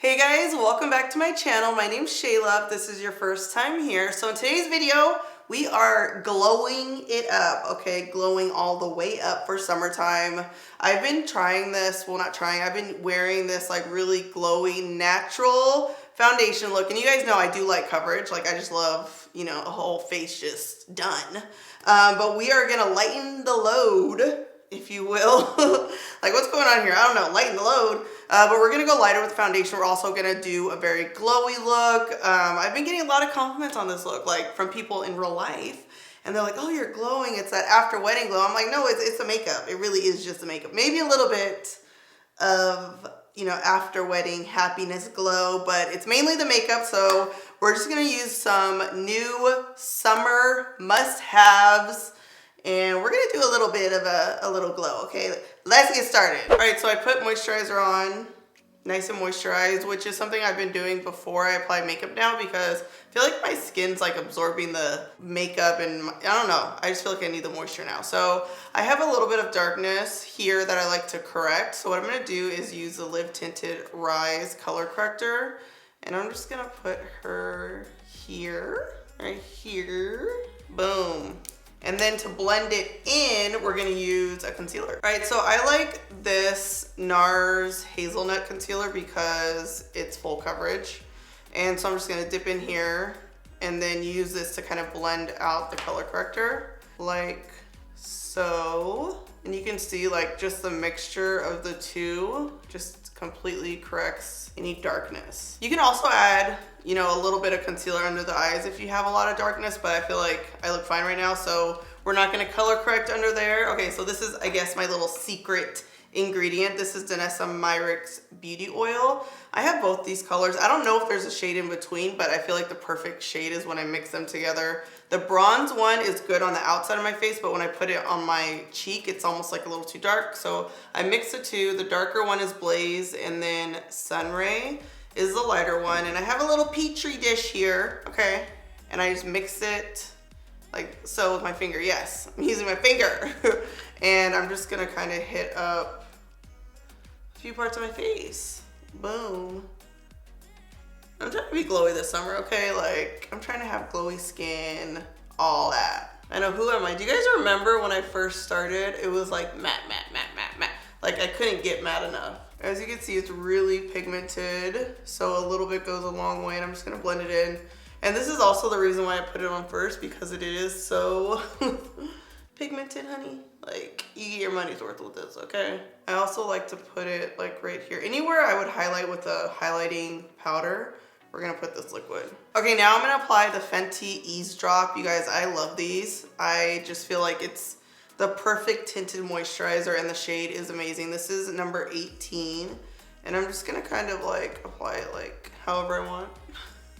Hey guys, welcome back to my channel. My name's Shayla. If this is your first time here. So in today's video, we are glowing it up, okay? Glowing all the way up for summertime. I've been trying this, well not trying, I've been wearing this like really glowy natural foundation look. And you guys know I do like coverage. Like I just love, you know, a whole face just done. But we are gonna lighten the load, if you will. Like what's going on here? I don't know, lighten the load. But we're gonna go lighter with the foundation. We're also gonna do a very glowy look. I've been getting a lot of compliments on this look, like from people in real life. And they're like, oh, you're glowing. It's that after wedding glow. I'm like, no, it's a makeup. It really is just a makeup. Maybe a little bit of, you know, after wedding happiness glow, but it's mainly the makeup. So we're just gonna use some new summer must-haves. And we're gonna do a little bit of a little glow, okay? Let's get started. All right, so I put moisturizer on, nice and moisturized, which is something I've been doing before I apply makeup now because I feel like my skin's like absorbing the makeup and I don't know, I just feel like I need the moisture now. So I have a little bit of darkness here that I like to correct. So what I'm gonna do is use the Live Tinted Rise color corrector. And I'm just gonna put her here, right here, boom. And then to blend it in, we're gonna use a concealer. All right, so I like this NARS Hazelnut Concealer because it's full coverage. And so I'm just gonna dip in here and then use this to kind of blend out the color corrector, like so. And you can see like just the mixture of the two just completely corrects any darkness. You can also add, you know, a little bit of concealer under the eyes if you have a lot of darkness, but I feel like I look fine right now, so we're not gonna color correct under there. Okay, so this is, I guess, my little secret ingredient. This is Danessa Myricks Beauty Oil. I have both these colors. I don't know if there's a shade in between, but I feel like the perfect shade is when I mix them together. The bronze one is good on the outside of my face, but when I put it on my cheek, it's almost like a little too dark. So I mix the two. The darker one is Blaze, and then Sunray is the lighter one. And I have a little petri dish here, okay? And I just mix it like so with my finger. Yes, I'm using my finger. And I'm just gonna kind of hit up a few parts of my face. Boom. I'm trying to be glowy this summer, okay? Like, I'm trying to have glowy skin, all that. I know, who am I? Do you guys remember when I first started? It was like matte, matte, matte, matte, matte. Like, I couldn't get matte enough. As you can see, it's really pigmented, so a little bit goes a long way, and I'm just gonna blend it in. And this is also the reason why I put it on first, because it is so pigmented, honey. Like, you get your money's worth with this, okay? I also like to put it like right here. Anywhere I would highlight with a highlighting powder, we're gonna put this liquid. Okay, now I'm gonna apply the Fenty Ease Drop. You guys, I love these. I just feel like it's the perfect tinted moisturizer and the shade is amazing. This is number 18. And I'm just gonna kind of like apply it like however I want.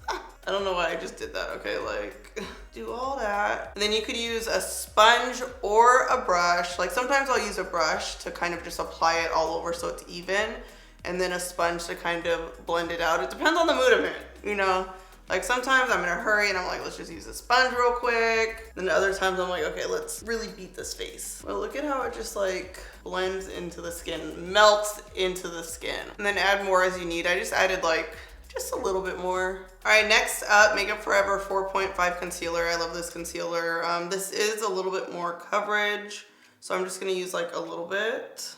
I don't know why I just did that, okay? Like, do all that. And then you could use a sponge or a brush. Like sometimes I'll use a brush to kind of just apply it all over so it's even. And then a sponge to kind of blend it out. It depends on the mood I'm in, you know? Like sometimes I'm in a hurry and I'm like, let's just use a sponge real quick. Then other times I'm like, okay, let's really beat this face. Well, look at how it just like blends into the skin, melts into the skin. And then add more as you need. I just added like just a little bit more. All right, next up, Makeup Forever 4.5 Concealer. I love this concealer. This is a little bit more coverage. So I'm just gonna use like a little bit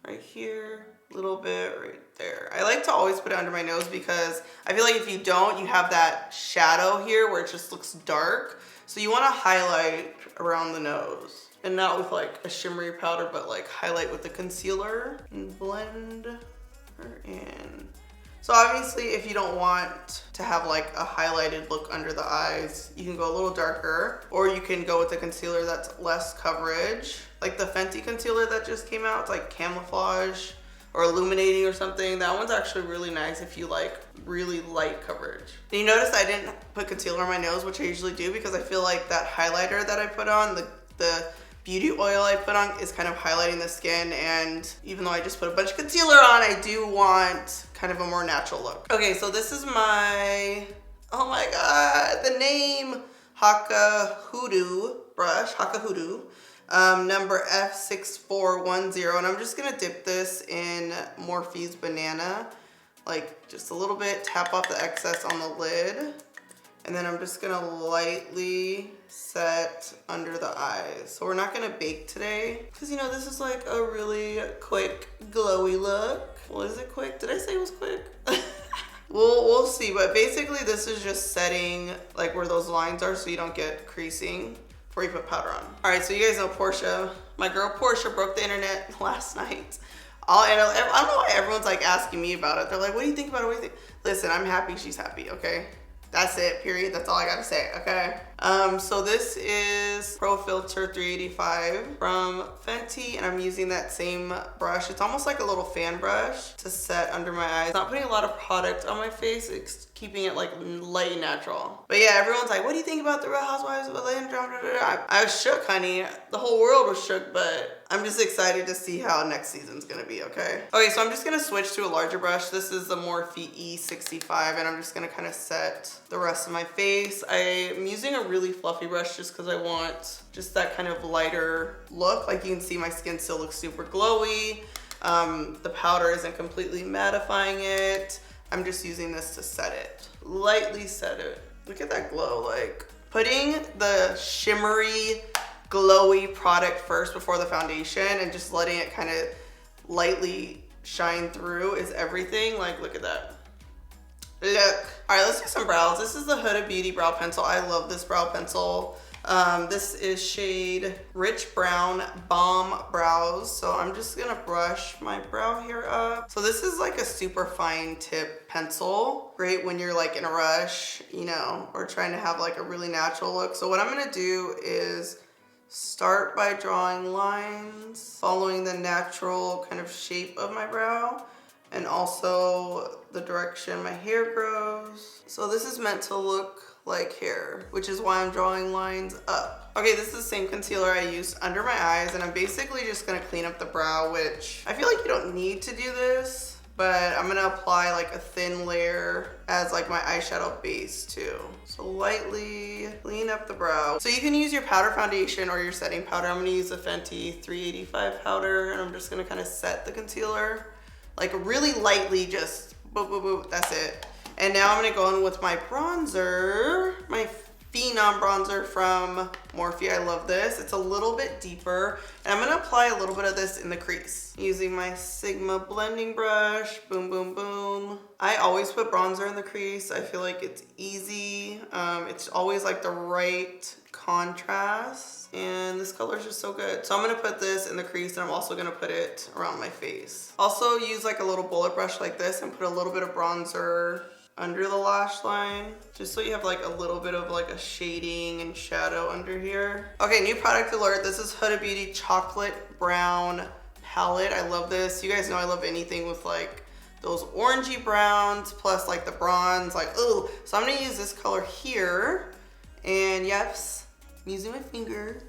right here, a little bit right there. I like to always put it under my nose because I feel like if you don't, you have that shadow here where it just looks dark. So you wanna highlight around the nose and not with like a shimmery powder, but like highlight with the concealer and blend her in. So obviously if you don't want to have like a highlighted look under the eyes, you can go a little darker, or you can go with a concealer that's less coverage. Like the Fenty concealer that just came out, it's like camouflage or illuminating or something. That one's actually really nice if you like really light coverage. And you notice I didn't put concealer on my nose, which I usually do because I feel like that highlighter that I put on, the beauty oil I put on is kind of highlighting the skin, and even though I just put a bunch of concealer on, I do want kind of a more natural look. Okay, so this is my, oh my god, the name, Haka Hoodoo brush, Haka Hoodoo, number F6410, and I'm just gonna dip this in Morphe's Banana. like just a little bit, tap off the excess on the lid. And then I'm just gonna lightly set under the eyes. So we're not gonna bake today, because you know, this is like a really quick glowy look. Well, is it quick? Did I say it was quick? We'll see, but basically this is just setting like where those lines are so you don't get creasing before you put powder on. All right, so you guys know Portia, my girl Portia broke the internet last night. I don't know why everyone's like asking me about it. They're like, what do you think about it? What do you think? Listen, I'm happy she's happy, okay? That's it, period. That's all I gotta say, okay? So this is Pro Filter 385 from Fenty, and I'm using that same brush. It's almost like a little fan brush to set under my eyes. Not putting a lot of product on my face, it's keeping it like light and natural. But yeah, everyone's like, what do you think about the Real Housewives of Atlanta? I was shook, honey. The whole world was shook, but I'm just excited to see how next season's gonna be, okay? Okay, so I'm just gonna switch to a larger brush. This is the Morphe E65, and I'm just gonna kind of set the rest of my face. I'm using a really fluffy brush just because I want just that kind of lighter look. Like you can see, my skin still looks super glowy. The powder isn't completely mattifying it. I'm just using this to set it, lightly set it. Look at that glow. Like putting the shimmery, glowy product first before the foundation and just letting it kind of lightly shine through is everything. Like, look at that. Look. All right, let's do some brows. This is the Huda Beauty brow pencil. I love this brow pencil. This is shade Rich Brown Balm Brows. So I'm just gonna brush my brow hair up. So this is like a super fine tip pencil. Great when you're like in a rush, you know, or trying to have like a really natural look. So what I'm gonna do is start by drawing lines, following the natural kind of shape of my brow, and also the direction my hair grows. So this is meant to look like hair, which is why I'm drawing lines up. Okay, this is the same concealer I used under my eyes, and I'm basically just gonna clean up the brow, which I feel like you don't need to do this, but I'm gonna apply like a thin layer as like my eyeshadow base too. So lightly clean up the brow. So you can use your powder foundation or your setting powder. I'm gonna use the Fenty 385 powder, and I'm just gonna kind of set the concealer like really lightly, just boop, boop, boop, that's it. And now I'm gonna go in with my bronzer, my Phenom bronzer from Morphe. I love this. It's a little bit deeper, and I'm gonna apply a little bit of this in the crease using my Sigma blending brush. Boom, boom, boom. I always put bronzer in the crease. I feel like it's easy. It's always like the right contrast, and this color is just so good. So I'm gonna put this in the crease, and I'm also gonna put it around my face. Also use like a little bullet brush like this and put a little bit of bronzer under the lash line, just so you have like a little bit of like a shading and shadow under here. Okay, new product alert. This is Huda Beauty Chocolate Brown Palette. I love this. You guys know I love anything with like those orangey browns plus like the bronze, like, ooh. So I'm gonna use this color here, and yes, I'm using my finger.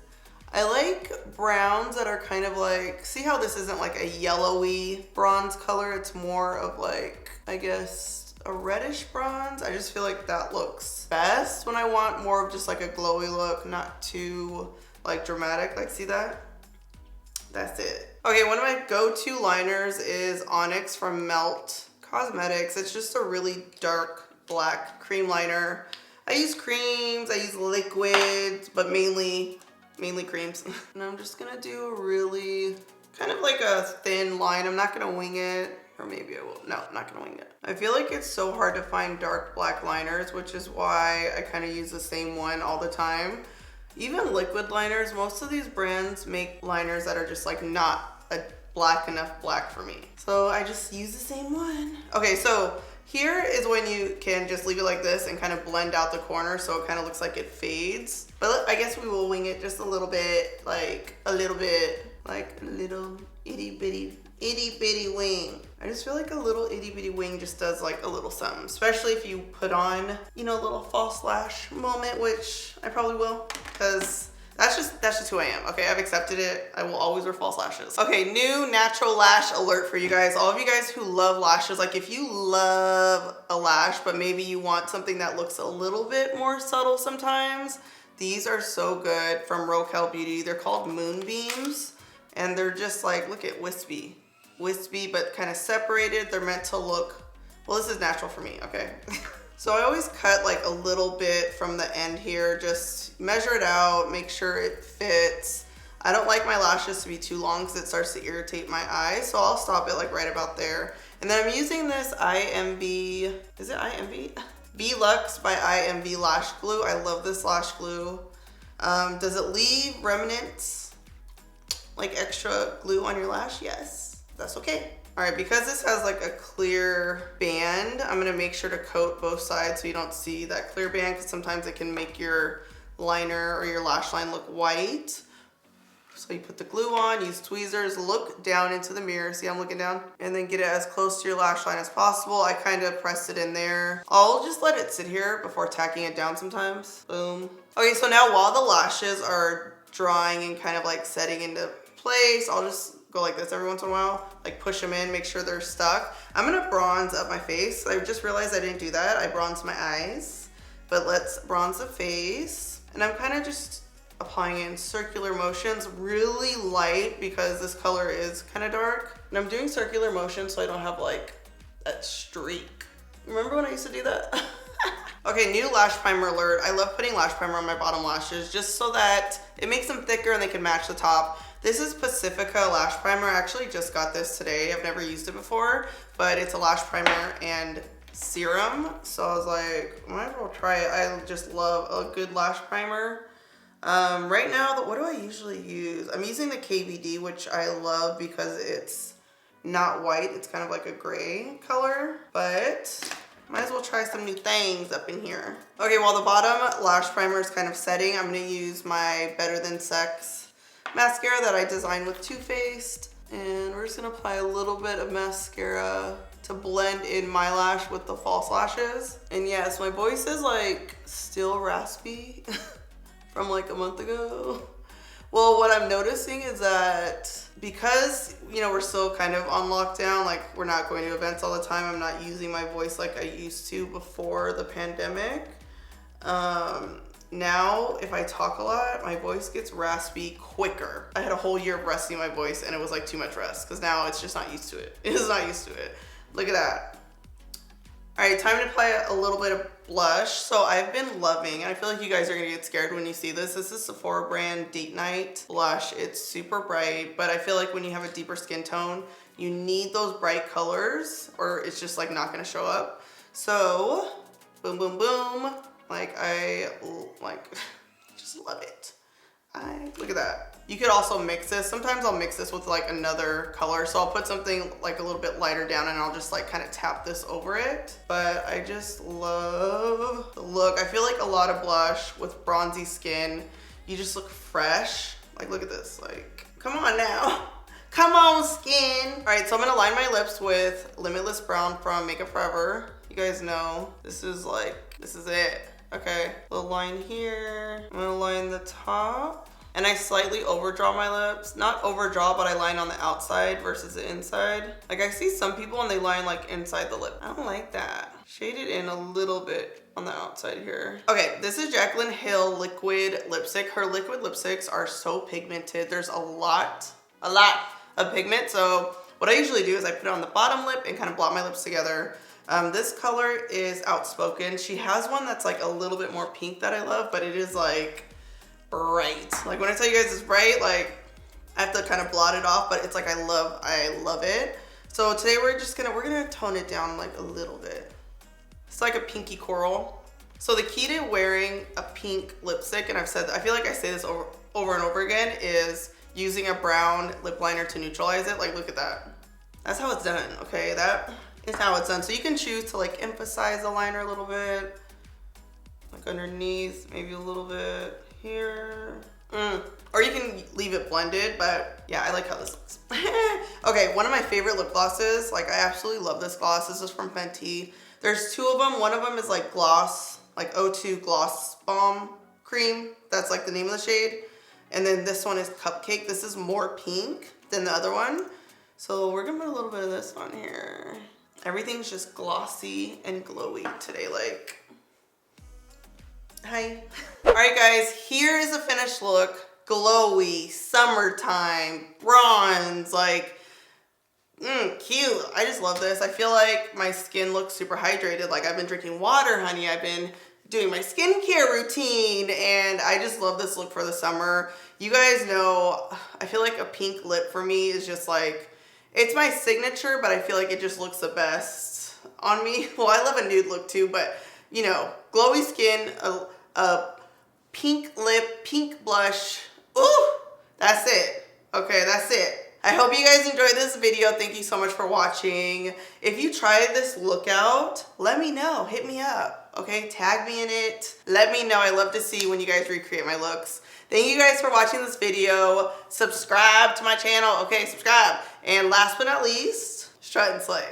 I like browns that are kind of like, see how this isn't like a yellowy bronze color? It's more of like, I guess, a reddish bronze. I just feel like that looks best when I want more of just like a glowy look, not too like dramatic. Like, see that? That's it. Okay, one of my go-to liners is Onyx from Melt Cosmetics. It's just a really dark black cream liner. I use creams, I use liquids, but mainly creams. And I'm just gonna do a really kind of like a thin line. I'm not gonna wing it. Or maybe I will. No, I'm not gonna wing it. I feel like it's so hard to find dark black liners, which is why I kind of use the same one all the time. Even liquid liners, most of these brands make liners that are just like not a black enough black for me. So I just use the same one. Okay, so here is when you can just leave it like this and kind of blend out the corner so it kind of looks like it fades. But I guess we will wing it just a little bit, like a little itty bitty wing. I just feel like a little itty bitty wing just does like a little something, especially if you put on, you know, a little false lash moment, which I probably will, because that's just who I am. Okay, I've accepted it. I will always wear false lashes. Okay, new natural lash alert for you guys. All of you guys who love lashes, like if you love a lash, but maybe you want something that looks a little bit more subtle sometimes, these are so good from Rocal Beauty. They're called Moonbeams, and they're just like, look at wispy, but kind of separated. They're meant to look Well, this is natural for me, okay. So I always cut like a little bit from the end here, just measure it out, make sure it fits. I don't like my lashes to be too long because it starts to irritate my eyes, so I'll stop it like right about there. And then I'm using this IMV, is it IMV? V-Lux by IMV Lash Glue. I love this lash glue. Does it leave remnants, like extra glue on your lash? Yes, that's okay. All right, because this has like a clear band, I'm gonna make sure to coat both sides so you don't see that clear band, because sometimes it can make your liner or your lash line look white. So you put the glue on, use tweezers, look down into the mirror, see I'm looking down, and then get it as close to your lash line as possible. I kind of pressed it in there. I'll just let it sit here before tacking it down sometimes. Boom. Okay, so now while the lashes are drying and kind of like setting into place, I'll just go like this every once in a while, like push them in, make sure they're stuck. I'm gonna bronze up my face. I just realized I didn't do that. I bronzed my eyes, but let's bronze the face. And I'm kind of just applying it in circular motions, really light because this color is kind of dark. And I'm doing circular motions so I don't have like that streak. Remember when I used to do that? Okay, new lash primer alert. I love putting lash primer on my bottom lashes just so that it makes them thicker and they can match the top. This is Pacifica lash primer. I actually just got this today. I've never used it before, but it's a lash primer and serum. So I was like, might as well try it. I just love a good lash primer. Right now, what do I usually use? I'm using the KVD, which I love because it's not white. It's kind of like a gray color, but might as well try some new things up in here. Okay, while the bottom lash primer is kind of setting, I'm gonna use my Better Than Sex mascara that I designed with Too Faced. And we're just gonna apply a little bit of mascara to blend in my lash with the false lashes. And yes, my voice is like still raspy from like a month ago. Well, what I'm noticing is that because, you know, we're still kind of on lockdown, like we're not going to events all the time, I'm not using my voice like I used to before the pandemic. Now, if I talk a lot, my voice gets raspy quicker. I had a whole year of resting my voice and it was like too much rest because now it's just not used to it. It is not used to it. Look at that. All right, time to apply a little bit of blush. So I've been loving, and I feel like you guys are gonna get scared when you see this. This is Sephora brand Date Night blush. It's super bright, but I feel like when you have a deeper skin tone, you need those bright colors or it's just like not gonna show up. So, boom, boom, boom. Like I just love it. Look at that. You could also mix this. Sometimes I'll mix this with like another color. So I'll put something like a little bit lighter down and I'll just like kind of tap this over it. But I just love the look. I feel like a lot of blush with bronzy skin, you just look fresh. Like look at this, like, come on now. Come on, skin. All right, so I'm gonna line my lips with Limitless Brown from Makeup Forever. You guys know, this is it. Okay, little line here. I'm gonna line the top. And I slightly overdraw my lips. Not overdraw, but I line on the outside versus the inside. Like I see some people and they line like inside the lip. I don't like that. Shade it in a little bit on the outside here. Okay, this is Jaclyn Hill liquid lipstick. Her liquid lipsticks are so pigmented. There's a lot of pigment. So what I usually do is I put it on the bottom lip and kind of blot my lips together. This color is Outspoken. She has one that's like a little bit more pink that I love, but it is like bright. Like when I tell you guys it's bright, like I have to kind of blot it off, but it's like I love it. So today we're gonna tone it down like a little bit. It's like a pinky coral. So the key to wearing a pink lipstick, and I feel like I say this over and over again, is using a brown lip liner to neutralize it. Like look at that. That's how it's done, okay? That is how it's done. So you can choose to like emphasize the liner a little bit, like underneath, maybe a little bit here. Or you can leave it blended, but yeah, I like how this looks. Okay, one of my favorite lip glosses, like I absolutely love this gloss. This is from Fenty. There's two of them. One of them is like gloss, like O2 Gloss Bomb Cream. That's like the name of the shade. And then this one is Cupcake. This is more pink than the other one. So we're gonna put a little bit of this on here. Everything's just glossy and glowy today, like, hi. All right guys, here is a finished look. Glowy, summertime, bronze, like Cute. I just love this. I feel like my skin looks super hydrated. Like I've been drinking water, honey. I've been doing my skincare routine, and I just love this look for the summer. You guys know, I feel like a pink lip for me is just like, it's my signature, but I feel like it just looks the best on me. Well, I love a nude look too, but you know, glowy skin, a pink lip, pink blush. Ooh, that's it. Okay, that's it. I hope you guys enjoyed this video. Thank you so much for watching. If you tried this look out, let me know. Hit me up, okay? Tag me in it. Let me know. I love to see when you guys recreate my looks. Thank you guys for watching this video. Subscribe to my channel, okay? Subscribe. And last but not least, strut and slay.